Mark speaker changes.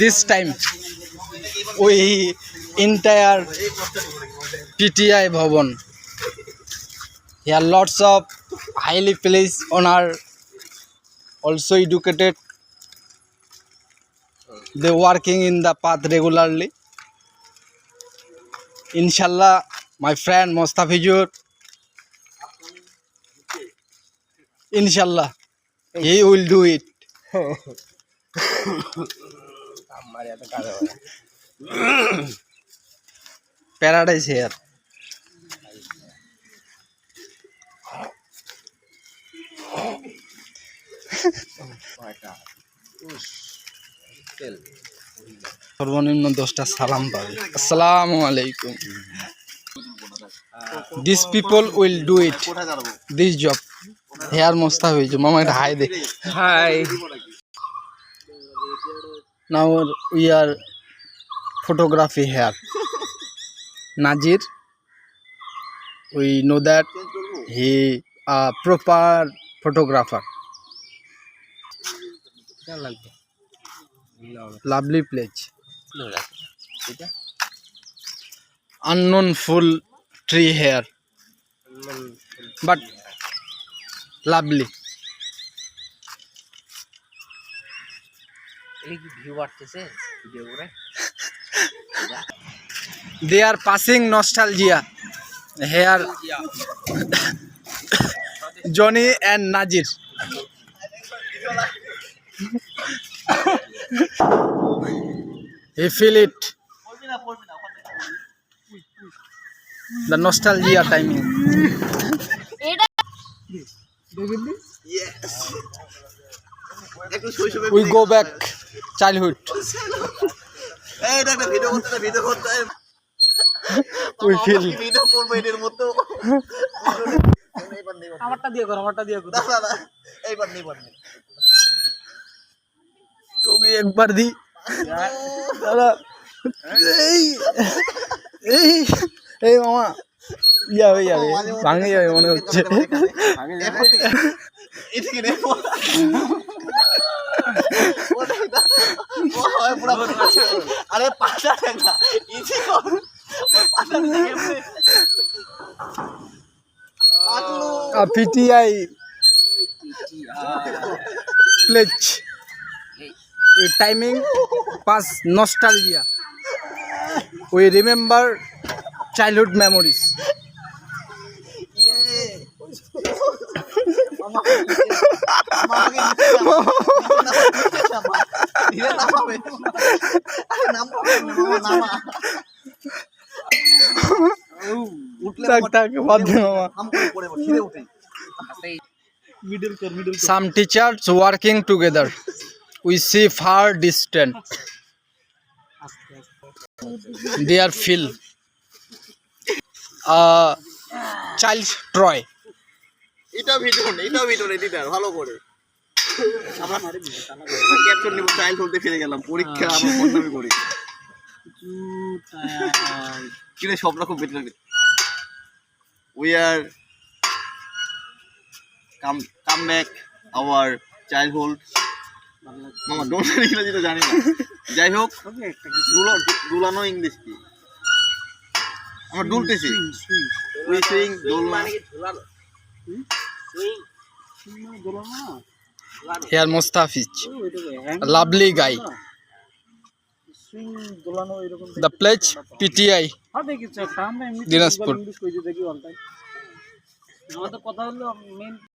Speaker 1: This time we entire PTI Bhavan. Here lots of highly placed honor, also educated. They working in the path regularly. Inshallah, my friend Mostafizur, inshallah, he will do it. Paradise here. সর্বনিম্ন 10টা সালাম পাবে। আসসালামু আলাইকুম। These people will do it. This job. Here Mostafizur, mama একটা hi দে। Hi. Now we are photography here. Najir, we know that he a proper photographer. Lovely place. Unknown full tree here, but lovely. They are passing nostalgia here. Johnny and Najir. He feel it. The nostalgia timing. Yes. We go back childhood. We feel. তুমি একবার দি দাদা এই মামা যাবে ভাঙে যাবে মনে হচ্ছে। PTI pledge. We timing pass nostalgia. We remember childhood memories. Some teachers working together. We see far distant. They are feel child's toy.
Speaker 2: এটা ভিডিও এডিটর ভালো করে আমরা ক্যাপচার নিব চাইল্ড হতে ফিরে গেলাম পরীক্ষা আমার বন্ধমি করি কিরে স্বপ্ন খুব better we are come back our childhood মামা ডোন্ট ইংরেজি তো জানি না যাই হোক দুলানো ইংলিশ কি আমরা দুলতেছি we sing দোলনা
Speaker 1: Here Mostafizur, a lovely guy. The pledge PTI Dinaspur.